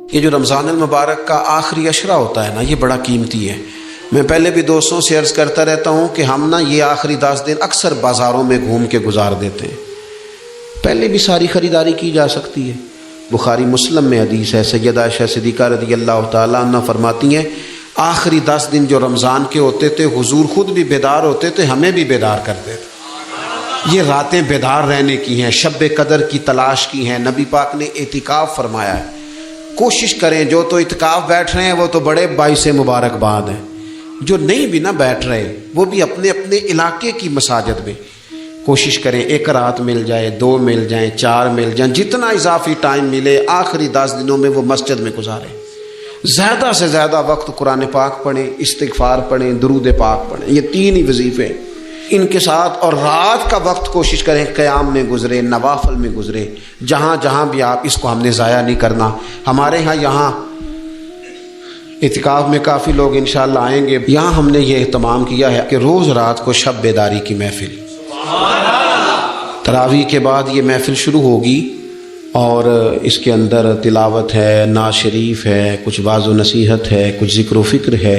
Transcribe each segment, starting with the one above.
یہ جو رمضان المبارک کا آخری عشرہ ہوتا ہے نا، یہ بڑا قیمتی ہے۔ میں پہلے بھی دوستوں سے عرض کرتا رہتا ہوں کہ ہم نا یہ آخری 10 دن اکثر بازاروں میں گھوم کے گزار دیتے ہیں۔ پہلے بھی ساری خریداری کی جا سکتی ہے۔ بخاری مسلم میں حدیث ہے، سیدہ عائشہ صدیقہ رضی اللہ تعالیٰ عنہ فرماتی ہیں آخری 10 دن جو رمضان کے ہوتے تھے حضور خود بھی بیدار ہوتے تھے، ہمیں بھی بیدار کرتے تھے۔ یہ راتیں بیدار رہنے کی ہیں، شب قدر کی تلاش کی ہیں۔ نبی پاک نے اعتکاف فرمایا ہے، کوشش کریں، جو تو اعتکاف بیٹھ رہے ہیں وہ تو بڑے باعث مبارکباد ہیں، جو نہیں بھی نہ بیٹھ رہے وہ بھی اپنے اپنے علاقے کی مساجد میں کوشش کریں، 1 رات مل جائے، 2 مل جائیں، 4 مل جائیں، جتنا اضافی ٹائم ملے آخری 10 دنوں میں وہ مسجد میں گزاریں۔ زیادہ سے زیادہ وقت قرآن پاک پڑھیں، استغفار پڑھیں، درود پاک پڑھیں، یہ 3 ہی وظیفے ان کے ساتھ۔ اور رات کا وقت کوشش کریں قیام میں گزرے، نوافل میں گزرے، جہاں جہاں بھی آپ، اس کو ہم نے ضائع نہیں کرنا۔ ہمارے یہاں اعتکاف میں کافی لوگ انشاءاللہ آئیں گے، یہاں ہم نے یہ اہتمام کیا ہے کہ روز رات کو شب بیداری کی محفل، تراویح کے بعد یہ محفل شروع ہوگی، اور اس کے اندر تلاوت ہے، نعت شریف ہے، کچھ واعظ و نصیحت ہے، کچھ ذکر و فکر ہے،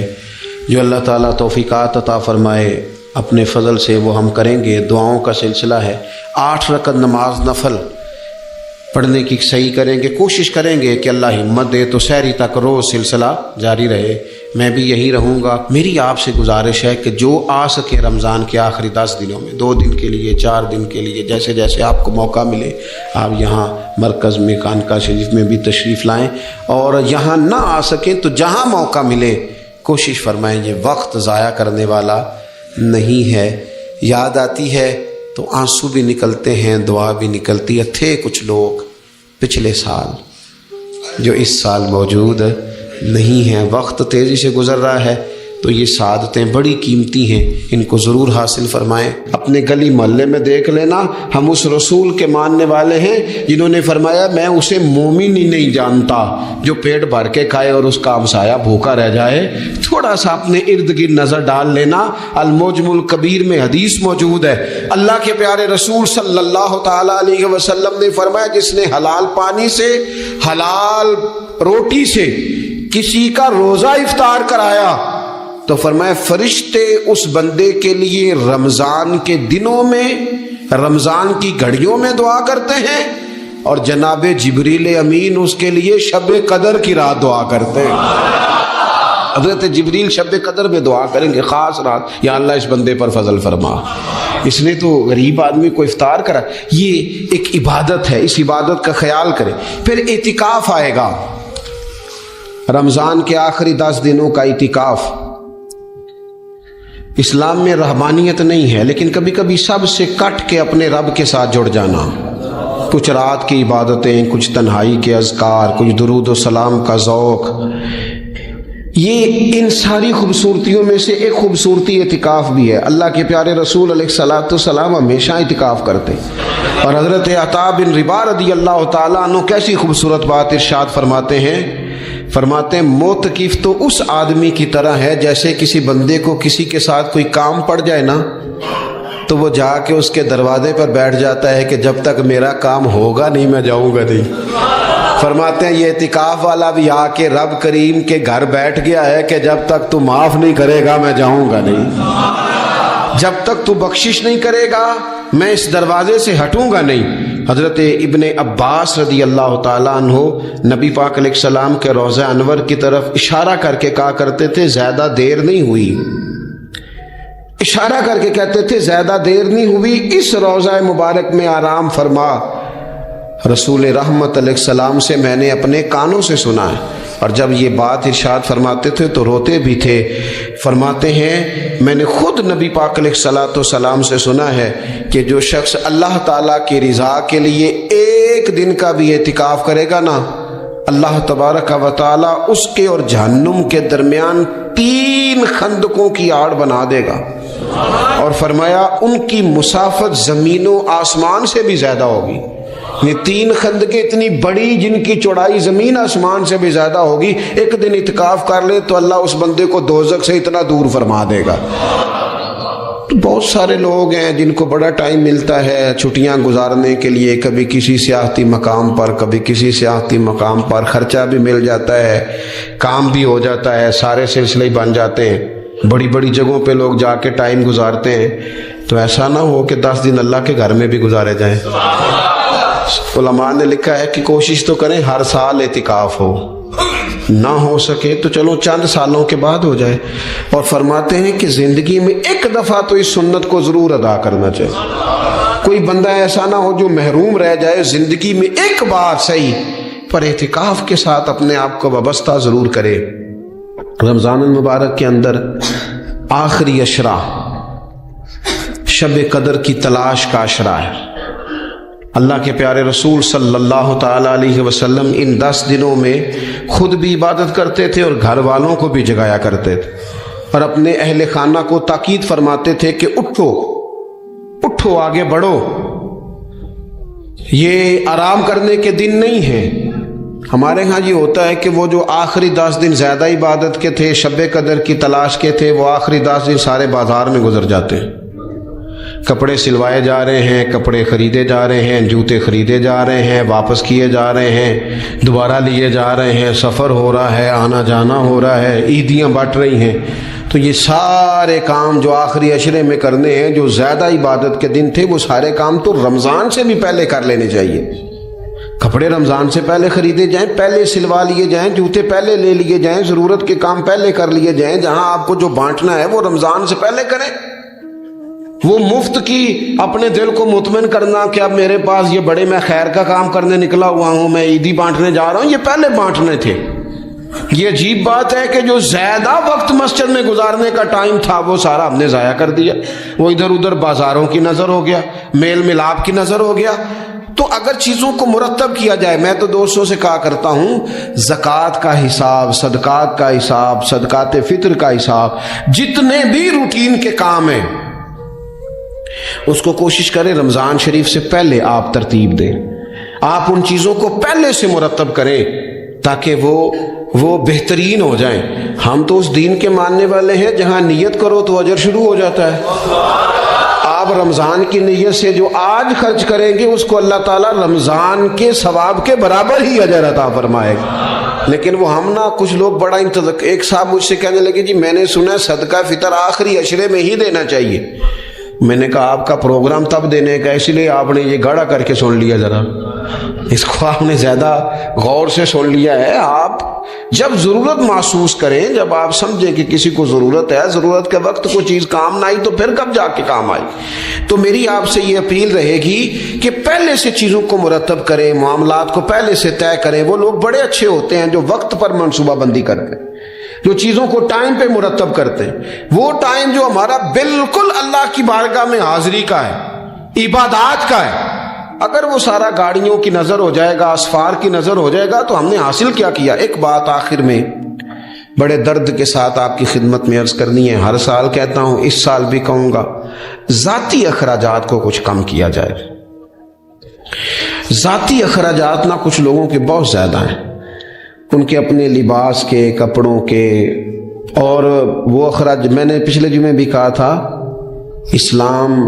جو اللہ تعالیٰ توفیقات عطا فرمائے اپنے فضل سے وہ ہم کریں گے۔ دعاؤں کا سلسلہ ہے، 8 رکعت نماز نفل پڑھنے کی صحیح کریں گے، کوشش کریں گے کہ اللہ ہمت دے تو سحری تک روز سلسلہ جاری رہے۔ میں بھی یہی رہوں گا۔ میری آپ سے گزارش ہے کہ جو آ سکے رمضان کے آخری 10 دنوں میں، 2 دن کے لیے، 4 دن کے لیے، جیسے جیسے آپ کو موقع ملے، آپ یہاں مرکز میں خانقاہ شریف میں بھی تشریف لائیں، اور یہاں نہ آ سکیں تو جہاں موقع ملے کوشش فرمائیں۔ یہ وقت ضائع کرنے والا نہیں ہے۔ یاد آتی ہے تو آنسو بھی نکلتے ہیں، دعا بھی نکلتی ہے۔ تھے کچھ لوگ پچھلے سال جو اس سال موجود نہیں ہیں، وقت تیزی سے گزر رہا ہے، تو یہ سعادتیں بڑی قیمتی ہیں، ان کو ضرور حاصل فرمائیں۔ اپنے گلی محلے میں دیکھ لینا، ہم اس رسول کے ماننے والے ہیں جنہوں نے فرمایا میں اسے مومن ہی نہیں جانتا جو پیٹ بھر کے کھائے اور اس کا ہمسایہ بھوکا رہ جائے۔ تھوڑا سا اپنے ارد گرد نظر ڈال لینا۔ المعجم الکبیر میں حدیث موجود ہے، اللہ کے پیارے رسول صلی اللہ تعالی علیہ وسلم نے فرمایا جس نے حلال پانی سے، حلال روٹی سے کسی کا روزہ افطار کرایا تو فرمایا فرشتے اس بندے کے لیے رمضان کے دنوں میں، رمضان کی گھڑیوں میں دعا کرتے ہیں، اور جناب جبریل امین اس کے لیے شب قدر کی رات دعا کرتے ہیں۔ حضرت جبریل شب قدر میں دعا کریں گے، خاص رات، یا اللہ اس بندے پر فضل فرما، اس نے تو غریب آدمی کو افطار کرا۔ یہ ایک عبادت ہے، اس عبادت کا خیال کریں۔ پھر اعتکاف آئے گا، رمضان کے آخری 10 دنوں کا اعتکاف۔ اسلام میں رحمانیت نہیں ہے، لیکن کبھی کبھی سب سے کٹ کے اپنے رب کے ساتھ جڑ جانا، کچھ رات کی عبادتیں، کچھ تنہائی کے اذکار، کچھ درود و سلام کا ذوق، یہ ان ساری خوبصورتیوں میں سے ایک خوبصورتی اعتکاف بھی ہے۔ اللہ کے پیارے رسول علیہ الصلوۃ والسلام ہمیشہ اعتکاف کرتے، اور حضرت عطا بن رباح رضی اللہ تعالیٰ عنہ کیسی خوبصورت بات ارشاد فرماتے ہیں، فرماتے ہیں معتکف تو اس آدمی کی طرح ہے جیسے کسی بندے کو کسی کے ساتھ کوئی کام پڑ جائے نا تو وہ جا کے اس کے دروازے پر بیٹھ جاتا ہے کہ جب تک میرا کام ہوگا نہیں میں جاؤں گا نہیں۔ فرماتے ہیں یہ اعتکاف والا بھی آ کے رب کریم کے گھر بیٹھ گیا ہے کہ جب تک تو معاف نہیں کرے گا میں جاؤں گا نہیں، جب تک تو بخشش نہیں کرے گا میں اس دروازے سے ہٹوں گا نہیں۔ حضرت ابن عباس رضی اللہ تعالیٰ عنہ نبی پاک علیہ السلام کے روضہ انور کی طرف اشارہ کر کے کہا کرتے تھے زیادہ دیر نہیں ہوئی، اشارہ کر کے کہتے تھے زیادہ دیر نہیں ہوئی، اس روضہ مبارک میں آرام فرما۔ رسول رحمت علیہ السلام سے میں نے اپنے کانوں سے سنا ہے، اور جب یہ بات ارشاد فرماتے تھے تو روتے بھی تھے۔ فرماتے ہیں میں نے خود نبی پاک علیہ الصلوۃ والسلام سے سنا ہے کہ جو شخص اللہ تعالیٰ کی رضا کے لیے 1 دن کا بھی اعتکاف کرے گا نا، اللہ تبارک و تعالیٰ اس کے اور جہنم کے درمیان 3 خندقوں کی آڑ بنا دے گا، اور فرمایا ان کی مسافت زمین و آسمان سے بھی زیادہ ہوگی۔ یہ 3 خندقیں اتنی بڑی جن کی چوڑائی زمین آسمان سے بھی زیادہ ہوگی، 1 دن اعتکاف کر لے تو اللہ اس بندے کو دوزخ سے اتنا دور فرما دے گا۔ تو تو بہت سارے لوگ ہیں جن کو بڑا ٹائم ملتا ہے چھٹیاں گزارنے کے لیے، کبھی کسی سیاحتی مقام پر، کبھی کسی سیاحتی مقام پر، خرچہ بھی مل جاتا ہے، کام بھی ہو جاتا ہے، سارے سلسلے بن جاتے ہیں، بڑی بڑی جگہوں پہ لوگ جا کے ٹائم گزارتے ہیں۔ تو ایسا نہ ہو کہ 10 دن اللہ کے گھر میں بھی گزارے جائیں۔ علماء نے لکھا ہے کہ کوشش تو کریں ہر سال اعتکاف ہو، نہ ہو سکے تو چلو چند سالوں کے بعد ہو جائے، اور فرماتے ہیں کہ زندگی میں ایک دفعہ تو اس سنت کو ضرور ادا کرنا چاہیے۔ کوئی بندہ ایسا نہ ہو جو محروم رہ جائے، زندگی میں ایک بار صحیح پر اعتکاف کے ساتھ اپنے آپ کو وابستہ ضرور کرے۔ رمضان المبارک کے اندر آخری عشرہ شب قدر کی تلاش کا عشرہ ہے۔ اللہ کے پیارے رسول صلی اللہ تعالیٰ علیہ وسلم ان 10 دنوں میں خود بھی عبادت کرتے تھے اور گھر والوں کو بھی جگایا کرتے تھے، اور اپنے اہل خانہ کو تاکید فرماتے تھے کہ اٹھو اٹھو، آگے بڑھو، یہ آرام کرنے کے دن نہیں ہیں۔ ہمارے ہاں یہ ہوتا ہے کہ وہ جو آخری 10 دن زیادہ عبادت کے تھے، شب قدر کی تلاش کے تھے، وہ آخری 10 دن سارے بازار میں گزر جاتے ہیں، کپڑے سلوائے جا رہے ہیں، کپڑے خریدے جا رہے ہیں، جوتے خریدے جا رہے ہیں، واپس کیے جا رہے ہیں، دوبارہ لیے جا رہے ہیں، سفر ہو رہا ہے، آنا جانا ہو رہا ہے، عیدیاں بٹ رہی ہیں۔ تو یہ سارے کام جو آخری عشرے میں کرنے ہیں، جو زیادہ عبادت کے دن تھے، وہ سارے کام تو رمضان سے بھی پہلے کر لینے چاہیے۔ کپڑے رمضان سے پہلے خریدے جائیں، پہلے سلوا لیے جائیں، جوتے پہلے لے لیے جائیں، ضرورت کے کام پہلے کر لیے جائیں، جہاں آپ کو جو بانٹنا ہے وہ رمضان سے پہلے کریں۔ وہ مفت کی اپنے دل کو مطمئن کرنا کہ اب میرے پاس یہ بڑے میں خیر کا کام کرنے نکلا ہوا ہوں، میں عیدی بانٹنے جا رہا ہوں، یہ پہلے بانٹنے تھے۔ یہ عجیب بات ہے کہ جو زیادہ وقت مسجد میں گزارنے کا ٹائم تھا وہ سارا ہم نے ضائع کر دیا، وہ ادھر ادھر بازاروں کی نظر ہو گیا، میل ملاپ کی نظر ہو گیا۔ تو اگر چیزوں کو مرتب کیا جائے، میں تو دوستوں سے کہا کرتا ہوں، زکوٰۃ کا حساب، صدقات کا حساب، صدقات فطر کا حساب، جتنے بھی روٹین کے کام ہیں اس کو کوشش کریں رمضان شریف سے پہلے آپ ترتیب دیں، آپ ان چیزوں کو پہلے سے مرتب کریں تاکہ وہ بہترین ہو جائیں۔ ہم تو اس دین کے ماننے والے ہیں جہاں نیت کرو تو اجر شروع ہو جاتا ہے۔ آپ رمضان کی نیت سے جو آج خرچ کریں گے اس کو اللہ تعالیٰ رمضان کے ثواب کے برابر ہی اجر عطا فرمائے گا۔ لیکن وہ ہم نا کچھ لوگ بڑا ایک صاحب مجھ سے کہنے لگے، جی میں نے سنا صدقہ فطر آخری عشرے میں ہی دینا چاہیے۔ میں نے کہا آپ کا پروگرام تب دینے کا، اس لیے آپ نے یہ گاڑا کر کے سن لیا، ذرا اس کو آپ نے زیادہ غور سے سن لیا ہے۔ آپ جب ضرورت محسوس کریں، جب آپ سمجھیں کہ کسی کو ضرورت ہے، ضرورت کے وقت کوئی چیز کام نہ آئی تو پھر کب جا کے کام آئی۔ تو میری آپ سے یہ اپیل رہے گی کہ پہلے سے چیزوں کو مرتب کریں، معاملات کو پہلے سے طے کریں۔ وہ لوگ بڑے اچھے ہوتے ہیں جو وقت پر منصوبہ بندی کرتے ہیں، جو چیزوں کو ٹائم پہ مرتب کرتے ہیں۔ وہ ٹائم جو ہمارا بالکل اللہ کی بارگاہ میں حاضری کا ہے، عبادات کا ہے، اگر وہ سارا گاڑیوں کی نظر ہو جائے گا، اسفار کی نظر ہو جائے گا تو ہم نے حاصل کیا کیا۔ ایک بات آخر میں بڑے درد کے ساتھ آپ کی خدمت میں عرض کرنی ہے، ہر سال کہتا ہوں، اس سال بھی کہوں گا، ذاتی اخراجات کو کچھ کم کیا جائے۔ ذاتی اخراجات نہ کچھ لوگوں کے بہت زیادہ ہیں، ان کے اپنے لباس کے، کپڑوں کے، اور وہ اخراج میں نے پچھلے جمعے بھی کہا تھا، اسلام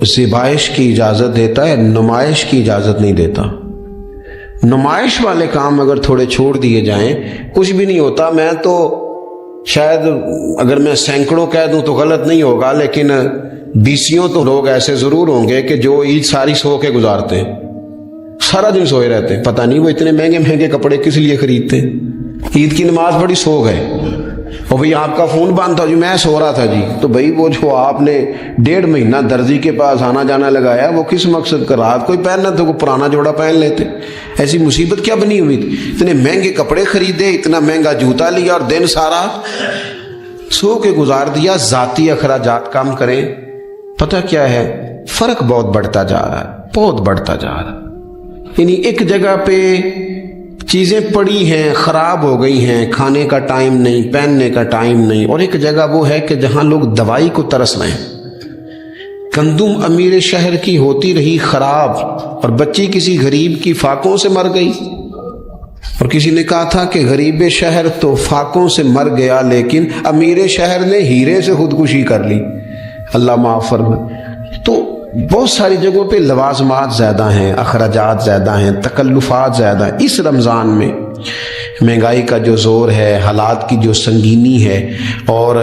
ذبائش کی اجازت دیتا ہے، نمائش کی اجازت نہیں دیتا۔ نمائش والے کام اگر تھوڑے چھوڑ دیے جائیں کچھ بھی نہیں ہوتا۔ میں تو شاید اگر میں سینکڑوں کہہ دوں تو غلط نہیں ہوگا، لیکن 20 تو لوگ ایسے ضرور ہوں گے کہ جو عید ساری سو کے گزارتے ہیں، سارا دن سوئے رہتے ہیں۔ پتہ نہیں وہ اتنے مہنگے مہنگے کپڑے کس لیے خریدتے ہیں، عید کی نماز پڑھی سو گئے، اور بھئی آپ کا فون بند تھا، جی میں سو رہا تھا جی، تو بھئی وہ جو آپ نے 1.5 مہینہ درزی کے پاس آنا جانا لگایا وہ کس مقصد کا؟ رات کوئی پہننا تو کوئی پرانا جوڑا پہن لیتے۔ ایسی مصیبت کیا بنی ہوئی تھی؟ اتنے مہنگے کپڑے خریدے، اتنا مہنگا جوتا لیا اور دن سارا سو کے گزار دیا۔ ذاتی اخراجات کم کریں۔ پتہ کیا ہے، فرق بہت بڑھتا جا رہا ہے، بہت بڑھتا جا رہا ہے۔ یعنی ایک جگہ پہ چیزیں پڑی ہیں، خراب ہو گئی ہیں، کھانے کا ٹائم نہیں، پہننے کا ٹائم نہیں، اور ایک جگہ وہ ہے کہ جہاں لوگ دوائی کو ترس رہے ہیں۔ گندم امیر شہر کی ہوتی رہی خراب، اور بچی کسی غریب کی فاقوں سے مر گئی، اور کسی نے کہا تھا کہ غریب شہر تو فاقوں سے مر گیا لیکن امیر شہر نے ہیرے سے خودکشی کر لی۔ اللہ معاف فرمائے۔ تو بہت ساری جگہوں پہ لوازمات زیادہ ہیں، اخراجات زیادہ ہیں، تکلفات زیادہ ہیں۔ اس رمضان میں مہنگائی کا جو زور ہے، حالات کی جو سنگینی ہے، اور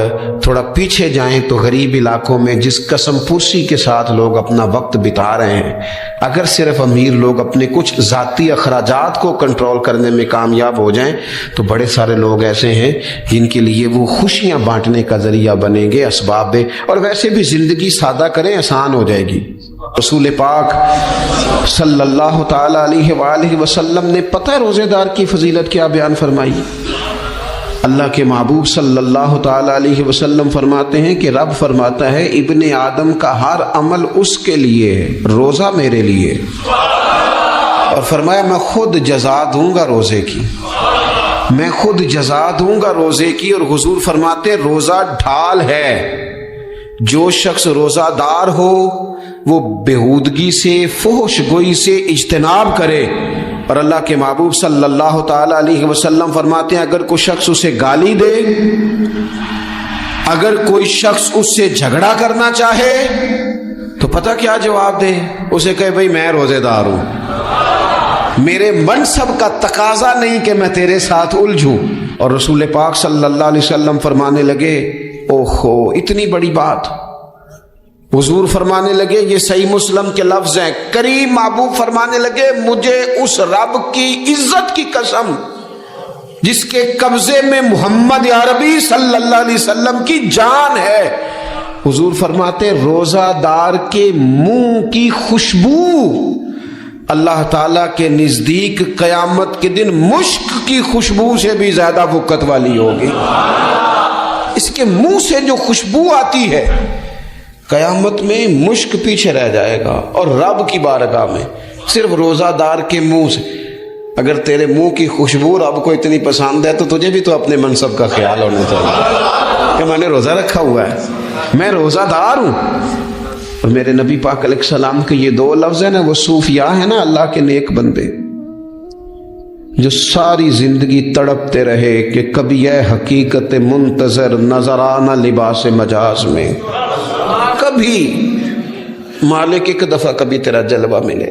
تھوڑا پیچھے جائیں تو غریب علاقوں میں جس قسم پرسی کے ساتھ لوگ اپنا وقت بتا رہے ہیں، اگر صرف امیر لوگ اپنے کچھ ذاتی اخراجات کو کنٹرول کرنے میں کامیاب ہو جائیں تو بڑے سارے لوگ ایسے ہیں جن کے لیے وہ خوشیاں بانٹنے کا ذریعہ بنیں گے، اسباب۔ اور ویسے بھی زندگی سادہ کریں، آسان ہو جائے گی۔ رسول پاک صلی اللہ تعالی علیہ وآلہ وسلم نے پتہ روزے دار کی فضیلت کیا بیان فرمائی؟ اللہ کے محبوب صلی اللہ تعالی علیہ وسلم فرماتے ہیں کہ رب فرماتا ہے ابن آدم کا ہر عمل اس کے لیے ہے، روزہ میرے لیے، اور فرمایا میں خود جزا دوں گا روزے کی، میں خود جزا دوں گا روزے کی۔ اور حضور فرماتے ہیں روزہ ڈھال ہے، جو شخص روزہ دار ہو وہ بےہودگی سے، فحش گوئی سے اجتناب کرے۔ اور اللہ کے محبوب صلی اللہ تعالی علیہ وسلم فرماتے ہیں اگر کوئی شخص اسے گالی دے، اگر کوئی شخص اس سے جھگڑا کرنا چاہے تو پتہ کیا جواب دے؟ اسے کہے بھئی میں روزے دار ہوں، میرے منصب کا تقاضا نہیں کہ میں تیرے ساتھ الجھوں۔ اور رسول پاک صلی اللہ علیہ وسلم فرمانے لگے اوہو اتنی بڑی بات۔ حضور فرمانے لگے، یہ صحیح مسلم کے لفظ ہیں، کریم محبوب فرمانے لگے مجھے اس رب کی عزت کی قسم جس کے قبضے میں محمد عربی صلی اللہ علیہ وسلم کی جان ہے، حضور فرماتے روزہ دار کے منہ کی خوشبو اللہ تعالیٰ کے نزدیک قیامت کے دن مشک کی خوشبو سے بھی زیادہ وقت والی ہوگی۔ اس کے منہ سے جو خوشبو آتی ہے قیامت میں مشک پیچھے رہ جائے گا، اور رب کی بارگاہ میں صرف روزہ دار کے منہ سے۔ اگر تیرے منہ کی خوشبو رب کو اتنی پسند ہے تو تجھے بھی تو اپنے منصب کا خیال ہونا چاہیے کہ میں نے روزہ رکھا ہوا ہے، میں روزہ دار ہوں۔ اور میرے نبی پاک علیہ السلام کے یہ دو لفظ ہیں نا، وہ صوفیاء ہیں نا، اللہ کے نیک بندے جو ساری زندگی تڑپتے رہے کہ کبھی اے حقیقت منتظر نظر آنا لباس مجاز میں، کبھی مالک ایک دفعہ کبھی تیرا جلوہ ملے،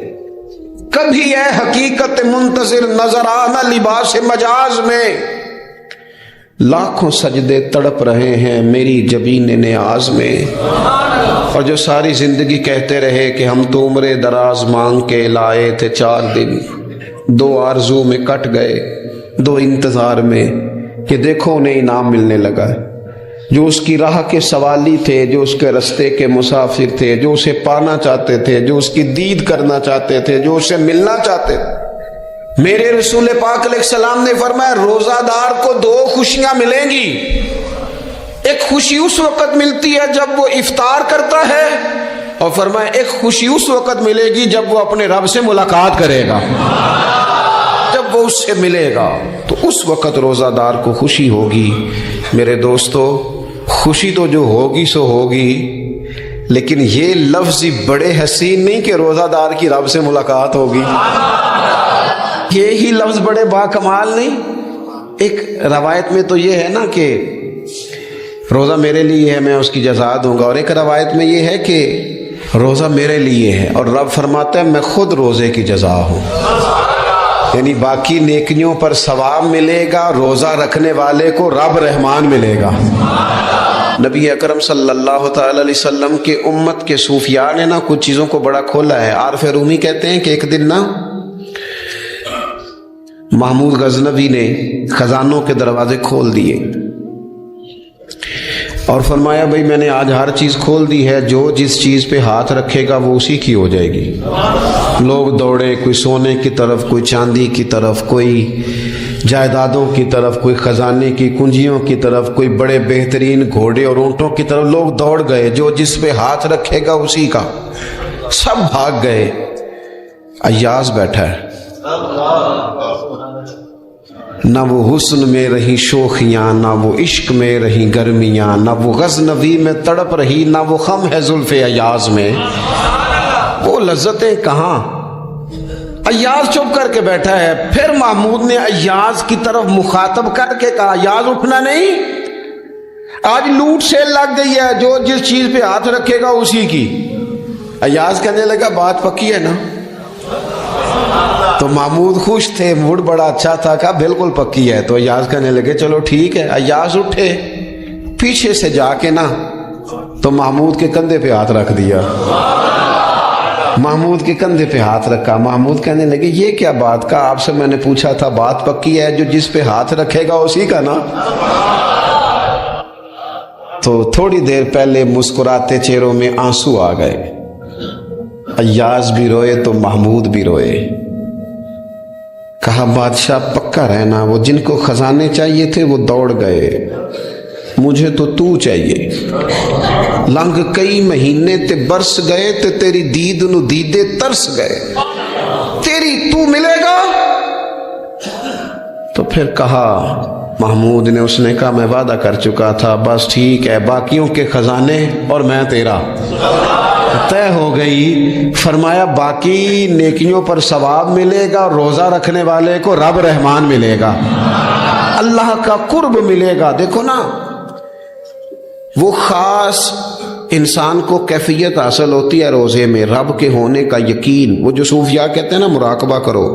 کبھی اے حقیقت منتظر نظر آنا لباس مجاز میں۔ لاکھوں سجدے تڑپ رہے ہیں میری جبین نیاز میں، اور جو ساری زندگی کہتے رہے کہ ہم تو عمر دراز مانگ کے لائے تھے 4 دن، 2 آرزو میں کٹ گئے، 2 انتظار میں کہ دیکھو انہیں انعام ملنے لگا ہے۔ جو اس کی راہ کے سوالی تھے، جو اس کے رستے کے مسافر تھے، جو اسے پانا چاہتے تھے، جو اس کی دید کرنا چاہتے تھے، جو اسے ملنا چاہتے تھے، میرے رسول پاک علیہ السلام نے فرمایا روزہ دار کو 2 خوشیاں ملیں گی۔ ایک خوشی اس وقت ملتی ہے جب وہ افطار کرتا ہے، اور فرمایا ایک خوشی اس وقت ملے گی جب وہ اپنے رب سے ملاقات کرے گا، جب وہ اس سے ملے گا تو اس وقت روزہ دار کو خوشی ہوگی۔ میرے دوستو خوشی تو جو ہوگی سو ہوگی، لیکن یہ لفظ بڑے حسین نہیں کہ روزہ دار کی رب سے ملاقات ہوگی، یہی لفظ بڑے باکمال نہیں۔ ایک روایت میں تو یہ ہے نا کہ روزہ میرے لیے ہے میں اس کی جزا دوں گا، اور ایک روایت میں یہ ہے کہ روزہ میرے لیے ہے اور رب فرماتا ہے میں خود روزے کی جزا ہوں، یعنی باقی نیکیوں پر ثواب ملے گا، روزہ رکھنے والے کو رب رحمان ملے گا۔ نبی اکرم صلی اللہ تعالی علیہ وسلم کے امت کے صوفیاء نے نا کچھ چیزوں کو بڑا کھولا ہے۔ عارف رومی کہتے ہیں کہ ایک دن نا محمود غزنوی نے خزانوں کے دروازے کھول دیے اور فرمایا بھئی میں نے آج ہر چیز کھول دی ہے، جو جس چیز پہ ہاتھ رکھے گا وہ اسی کی ہو جائے گی۔ لوگ دوڑے، کوئی سونے کی طرف، کوئی چاندی کی طرف، کوئی جائیدادوں کی طرف، کوئی خزانے کی کنجیوں کی طرف، کوئی بڑے بہترین گھوڑے اور اونٹوں کی طرف لوگ دوڑ گئے، جو جس پہ ہاتھ رکھے گا اسی کا۔ سب بھاگ گئے، ایاز بیٹھا ہے، نہ وہ حسن میں رہی شوخیاں، نہ وہ عشق میں رہی گرمیاں، نہ وہ غزنوی میں تڑپ رہی، نہ وہ خم ہے زلف ایاز میں، وہ لذتیں کہاں۔ ایاز چپ کر کے بیٹھا ہے۔ پھر محمود نے ایاز کی طرف مخاطب کر کے کہا ایاز اٹھنا نہیں، آج لوٹ سیل لگ گئی ہے، جو جس چیز پہ ہاتھ رکھے گا اسی کی۔ ایاز کہنے لگا بات پکی ہے نا؟ تو محمود خوش تھے، موڈ بڑا اچھا تھا، کہا بالکل پکی ہے۔ تو ایاز کہنے لگے چلو ٹھیک ہے۔ ایاز اٹھے، پیچھے سے جا کے نا تو محمود کے کندھے پہ ہاتھ رکھ دیا، محمود کے کندھے پہ ہاتھ رکھا۔ محمود کہنے لگے یہ کیا بات کا، آپ سے میں نے پوچھا تھا بات پکی ہے، جو جس پہ ہاتھ رکھے گا اسی کا نا۔ تو تھوڑی دیر پہلے مسکراتے چہروں میں آنسو آ گئے، ایاز بھی روئے تو محمود بھی روئے۔ کہا بادشاہ پکا رہنا، وہ جن کو خزانے چاہیے تھے وہ دوڑ گئے، مجھے تو چاہیے۔ لنگ کئی مہینے تے برس گئے تے تیری دید نو دیدے ترس گئے، تیری تو ملے گا۔ تو پھر کہا محمود نے، اس نے کہا میں وعدہ کر چکا تھا، بس ٹھیک ہے، باقیوں کے خزانے اور میں تیرا، طے ہو گئی۔ فرمایا باقی نیکیوں پر ثواب ملے گا، روزہ رکھنے والے کو رب رحمان ملے گا، اللہ کا قرب ملے گا۔ دیکھو نا، وہ خاص انسان کو کیفیت حاصل ہوتی ہے روزے میں، رب کے ہونے کا یقین۔ وہ جو صوفیاء کہتے ہیں نا مراقبہ کرو،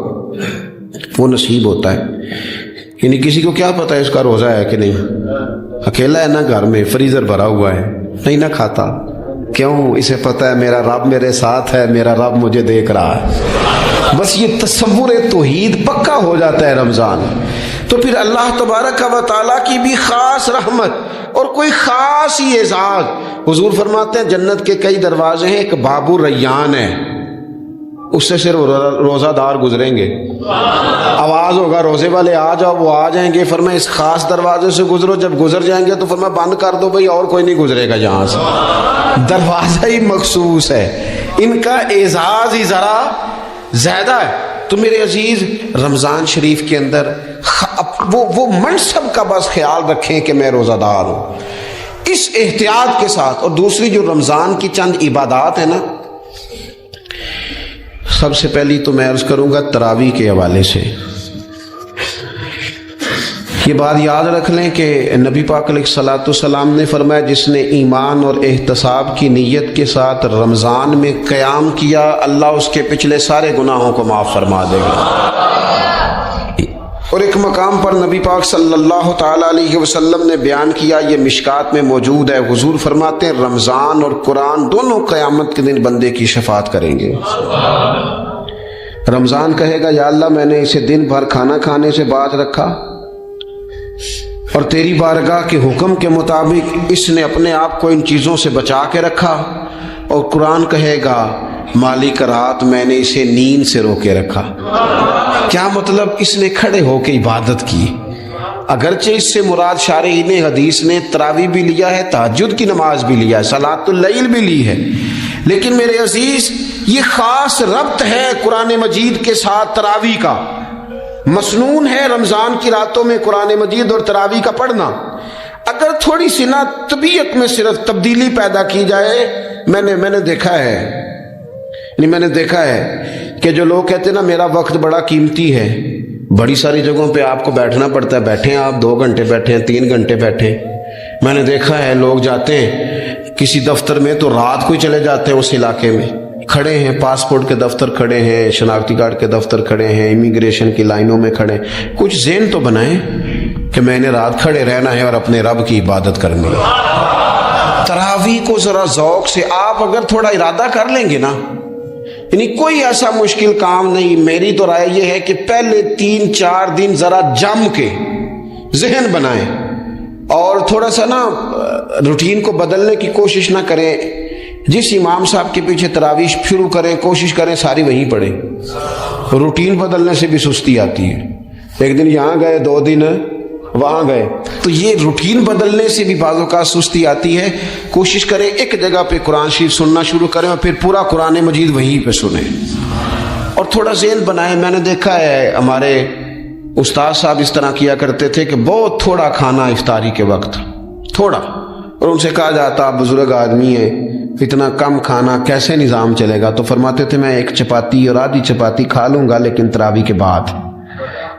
وہ نصیب ہوتا ہے۔ یعنی کسی کو کیا پتا ہے اس کا روزہ ہے کہ نہیں، اکیلا ہے نا گھر میں، فریزر بھرا ہوا ہے، نہیں نہ کھاتا، کیوں؟ اسے پتا ہے میرا رب میرے ساتھ ہے، میرا رب مجھے دیکھ رہا ہے۔ بس یہ تصور توحید پکا ہو جاتا ہے رمضان۔ تو پھر اللہ تبارک و تعالیٰ کی بھی خاص رحمت اور کوئی خاص ہی اعزاز۔ حضور فرماتے ہیں جنت کے کئی دروازے ہیں، ایک باب الریان ہے، اس سے صرف روزہ دار گزریں گے، آواز ہوگا روزے والے آ جاؤ، وہ آ جائیں گے، فرمایا اس خاص دروازے سے گزرو، جب گزر جائیں گے تو فرمایا بند کر دو بھائی، اور کوئی نہیں گزرے گا یہاں سے، دروازہ ہی مخصوص ہے، ان کا اعزاز ہی ذرا زیادہ ہے۔ تو میرے عزیز رمضان شریف کے اندر وہ منصب کا بس خیال رکھیں کہ میں روزہ دار ہوں، اس احتیاط کے ساتھ۔ اور دوسری جو رمضان کی چند عبادات ہیں نا، سب سے پہلی تو میں عرض کروں گا تراویح کے حوالے سے۔ یہ بات یاد رکھ لیں کہ نبی پاک علیہ الصلوۃ والسلام نے فرمایا جس نے ایمان اور احتساب کی نیت کے ساتھ رمضان میں قیام کیا، اللہ اس کے پچھلے سارے گناہوں کو معاف فرما دے گا۔ اور ایک مقام پر نبی پاک صلی اللہ تعالی علیہ وسلم نے بیان کیا، یہ مشکات میں موجود ہے، حضور فرماتے ہیں رمضان اور قرآن دونوں قیامت کے دن بندے کی شفاعت کریں گے۔ رمضان کہے گا یا اللہ میں نے اسے دن بھر کھانا کھانے سے باز رکھا اور تیری بارگاہ کے حکم کے مطابق اس نے اپنے آپ کو ان چیزوں سے بچا کے رکھا۔ اور قرآن کہے گا مالک رات میں نے اسے نیند سے روکے رکھا۔ کیا مطلب؟ اس نے کھڑے ہو کے عبادت کی، اگرچہ اس سے مراد شارحین حدیث نے تراویح بھی لیا ہے، تہجد کی نماز بھی لیا ہے، صلاۃ اللیل بھی لی ہے، لیکن میرے عزیز یہ خاص ربط ہے قرآن مجید کے ساتھ تراویح کا۔ مسنون ہے رمضان کی راتوں میں قرآن مجید اور تراویح کا پڑھنا۔ اگر تھوڑی سی نا طبیعت میں صرف تبدیلی پیدا کی جائے، میں نے دیکھا ہے کہ جو لوگ کہتے ہیں نا میرا وقت بڑا قیمتی ہے، بڑی ساری جگہوں پہ آپ کو بیٹھنا پڑتا ہے، بیٹھیں آپ 2 گھنٹے بیٹھیں، 3 گھنٹے بیٹھیں۔ میں نے دیکھا ہے لوگ جاتے ہیں کسی دفتر میں تو رات کو ہی چلے جاتے ہیں اس علاقے میں، کھڑے ہیں، پاسپورٹ کے دفتر کھڑے ہیں، شناختی کارڈ کے دفتر کھڑے ہیں، امیگریشن کی لائنوں میں کھڑے ہیں۔ کچھ ذہن تو بنائیں کہ میں نے رات کھڑے رہنا ہے اور اپنے رب کی عبادت کرنی ہے۔ تراویح کو ذرا ذوق سے آپ اگر تھوڑا ارادہ کر لیں گے نا، یعنی کوئی ایسا مشکل کام نہیں، میری تو رائے یہ ہے کہ پہلے 3-4 دن ذرا جم کے ذہن بنائیں اور تھوڑا سا نا روٹین کو بدلنے کی کوشش نہ کریں۔ جس امام صاحب کے پیچھے تراویح شروع کریں، کوشش کریں ساری وہیں پڑھیں۔ روٹین بدلنے سے بھی سستی آتی ہے، ایک دن یہاں گئے، 2 دن وہاں گئے، تو یہ روٹین بدلنے سے بھی بعض اوقات سستی آتی ہے۔ کوشش کریں ایک جگہ پہ قرآن شریف سننا شروع کریں اور پھر پورا قرآن مجید وہیں پہ سنیں اور تھوڑا ذہن بنائیں۔ میں نے دیکھا ہے ہمارے استاد صاحب اس طرح کیا کرتے تھے کہ بہت تھوڑا کھانا افطاری کے وقت، تھوڑا، اور ان سے کہا جاتا آپ بزرگ آدمی ہیں، اتنا کم کھانا کیسے نظام چلے گا؟ تو فرماتے تھے میں 1 چپاتی اور آدھی چپاتی کھا لوں گا لیکن تراویح کے بعد،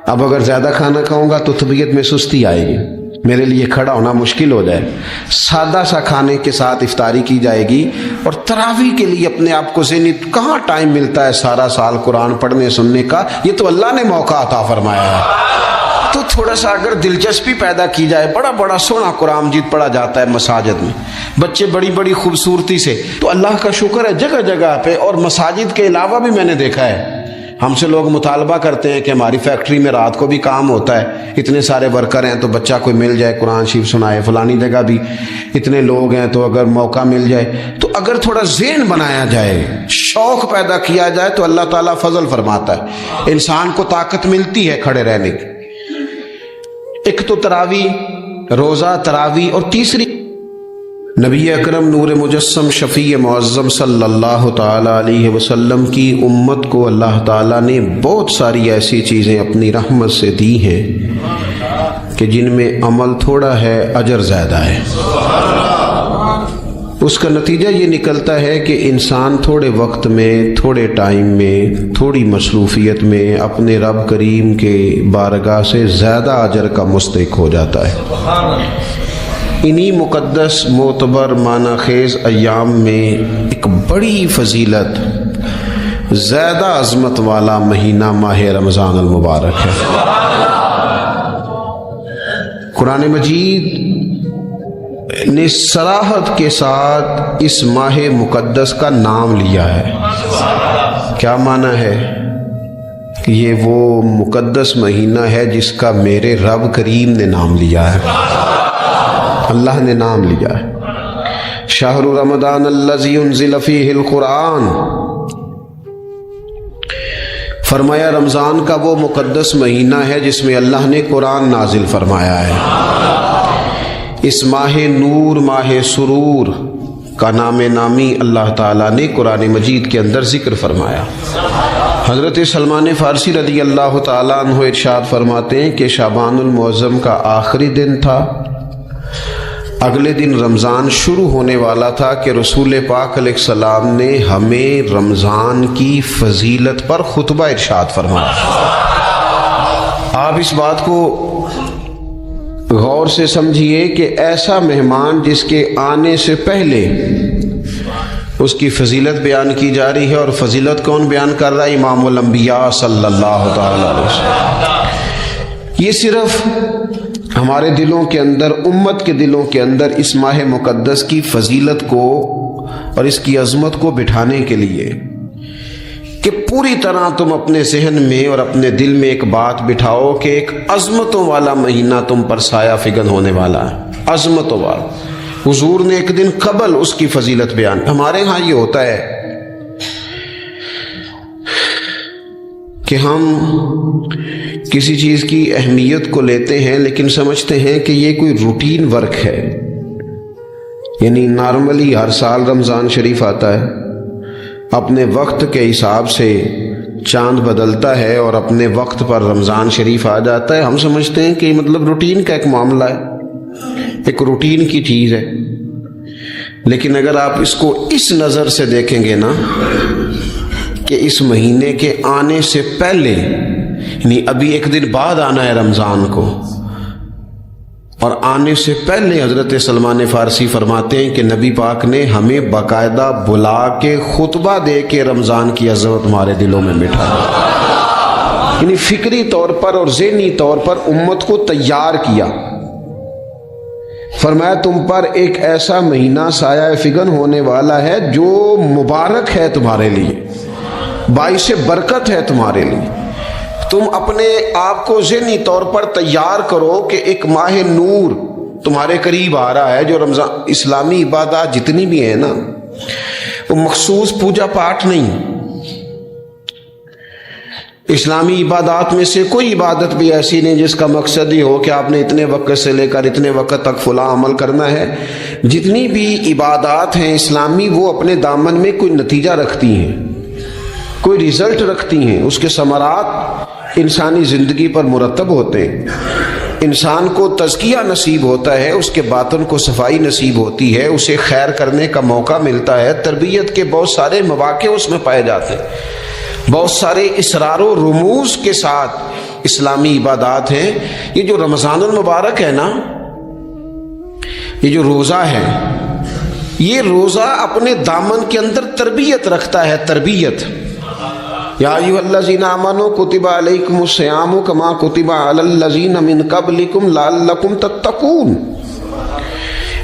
اب اگر زیادہ کھانا کھاؤں گا تو طبیعت میں سستی آئے گی، میرے لیے کھڑا ہونا مشکل ہو جائے. سادہ سا کھانے کے ساتھ افطاری کی جائے گی. اور تراویح کے لیے اپنے آپ کو ذہنی کہاں ٹائم ملتا ہے سارا سال قرآن پڑھنے سننے کا؟ یہ تو اللہ نے موقع عطا فرمایا ہے. تو تھوڑا سا اگر دلچسپی پیدا کی جائے، بڑا بڑا سونا قرآن مجید پڑھا جاتا ہے مساجد میں، بچے بڑی بڑی خوبصورتی سے، تو اللہ کا شکر ہے جگہ جگہ پہ. اور مساجد کے علاوہ بھی میں نے دیکھا ہے، ہم سے لوگ مطالبہ کرتے ہیں کہ ہماری فیکٹری میں رات کو بھی کام ہوتا ہے، اتنے سارے ورکر ہیں تو بچہ کوئی مل جائے قرآن شریف سنائے، فلانی جگہ بھی اتنے لوگ ہیں تو اگر موقع مل جائے تو اگر تھوڑا ذہن بنایا جائے، شوق پیدا کیا جائے تو اللہ تعالیٰ فضل فرماتا ہے، انسان کو طاقت ملتی ہے کھڑے رہنے کی. ایک تو تراویح، روزہ تراویح، اور تیسری نبی اکرم نور مجسم شفیع معظم صلی اللہ تعالی علیہ وسلم کی امت کو اللہ تعالیٰ نے بہت ساری ایسی چیزیں اپنی رحمت سے دی ہیں کہ جن میں عمل تھوڑا ہے اجر زیادہ ہے. اس کا نتیجہ یہ نکلتا ہے کہ انسان تھوڑے وقت میں، تھوڑے ٹائم میں، تھوڑی مصروفیت میں اپنے رب کریم کے بارگاہ سے زیادہ اجر کا مستحق ہو جاتا ہے. انہی مقدس معتبر معنی خیز ایام میں ایک بڑی فضیلت، زیادہ عظمت والا مہینہ ماہ رمضان المبارک ہے. قرآن مجید نے صراحت کے ساتھ اس ماہ مقدس کا نام لیا ہے. کیا معنی ہے؟ کہ یہ وہ مقدس مہینہ ہے جس کا میرے رب کریم نے نام لیا ہے، اللہ نے نام لیا ہے. شہر رمضان الذی انزل فیہ القرآن، فرمایا رمضان کا وہ مقدس مہینہ ہے جس میں اللہ نے قرآن نازل فرمایا ہے. اس ماہ نور، ماہ سرور کا نام نامی اللہ تعالیٰ نے قرآن مجید کے اندر ذکر فرمایا. حضرت سلمان فارسی رضی اللہ تعالیٰ عنہ ارشاد فرماتے ہیں کہ شعبان المعظم کا آخری دن تھا، اگلے دن رمضان شروع ہونے والا تھا کہ رسول پاک علیہ السلام نے ہمیں رمضان کی فضیلت پر خطبہ ارشاد فرمایا. آپ اس بات کو غور سے سمجھیے کہ ایسا مہمان جس کے آنے سے پہلے اس کی فضیلت بیان کی جا رہی ہے، اور فضیلت کون بیان کر رہا ہے؟ امام الانبیاء صلی اللہ تعالی علیہ وسلم. یہ صرف ہمارے دلوں کے اندر، امت کے دلوں کے اندر اس ماہ مقدس کی فضیلت کو اور اس کی عظمت کو بٹھانے کے لیے کہ پوری طرح تم اپنے ذہن میں اور اپنے دل میں ایک بات بٹھاؤ کہ ایک عظمتوں والا مہینہ تم پر سایہ فگن ہونے والا ہے، عظمتوں والا. حضور نے ایک دن قبل اس کی فضیلت بیان. ہمارے ہاں یہ ہوتا ہے کہ ہم کسی چیز کی اہمیت کو لیتے ہیں لیکن سمجھتے ہیں کہ یہ کوئی روٹین ورک ہے. یعنی نارملی ہر سال رمضان شریف آتا ہے، اپنے وقت کے حساب سے چاند بدلتا ہے اور اپنے وقت پر رمضان شریف آ جاتا ہے. ہم سمجھتے ہیں کہ مطلب روٹین کا ایک معاملہ ہے، ایک روٹین کی چیز ہے. لیکن اگر آپ اس کو اس نظر سے دیکھیں گے نا کہ اس مہینے کے آنے سے پہلے، یعنی ابھی ایک دن بعد آنا ہے رمضان کو، اور آنے سے پہلے حضرت سلمان فارسی فرماتے ہیں کہ نبی پاک نے ہمیں باقاعدہ بلا کے خطبہ دے کے رمضان کی عظمت ہمارے دلوں میں بٹھائی، یعنی فکری طور پر اور ذہنی طور پر امت کو تیار کیا. فرمایا تم پر ایک ایسا مہینہ سایہ فگن ہونے والا ہے جو مبارک ہے تمہارے لیے، باعث برکت ہے تمہارے لیے. تم اپنے آپ کو ذہنی طور پر تیار کرو کہ ایک ماہ نور تمہارے قریب آ رہا ہے. جو رمضان، اسلامی عبادات جتنی بھی ہیں نا، وہ مخصوص پوجا پاٹ نہیں. اسلامی عبادات میں سے کوئی عبادت بھی ایسی نہیں جس کا مقصد یہ ہو کہ آپ نے اتنے وقت سے لے کر اتنے وقت تک فلاں عمل کرنا ہے. جتنی بھی عبادات ہیں اسلامی، وہ اپنے دامن میں کوئی نتیجہ رکھتی ہیں، کوئی ریزلٹ رکھتی ہیں، اس کے ثمرات انسانی زندگی پر مرتب ہوتے ہیں. انسان کو تزکیہ نصیب ہوتا ہے، اس کے باطن کو صفائی نصیب ہوتی ہے، اسے خیر کرنے کا موقع ملتا ہے. تربیت کے بہت سارے مواقع اس میں پائے جاتے ہیں. بہت سارے اسرار و رموز کے ساتھ اسلامی عبادات ہیں. یہ جو رمضان المبارک ہے نا، یہ جو روزہ ہے، یہ روزہ اپنے دامن کے اندر تربیت رکھتا ہے، تربیت۔ یا ایھا الذین آمنوا کتب علیکم الصیام کما کتب علی الذین من قبلکم لعلکم تتقون۔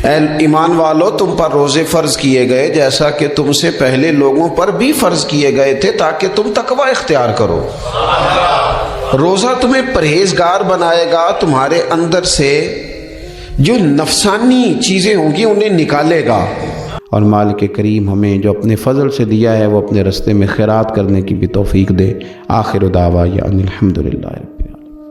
اے ایمان والو، تم پر روزے فرض کیے گئے جیسا کہ تم سے پہلے لوگوں پر بھی فرض کیے گئے تھے تاکہ تم تقوی اختیار کرو۔ روزہ تمہیں پرہیزگار بنائے گا، تمہارے اندر سے جو نفسانی چیزیں ہوں گی انہیں نکالے گا۔ اور مالک کریم ہمیں جو اپنے فضل سے دیا ہے وہ اپنے رستے میں خیرات کرنے کی بھی توفیق دے۔ آخر دعوانا ان الحمدللہ۔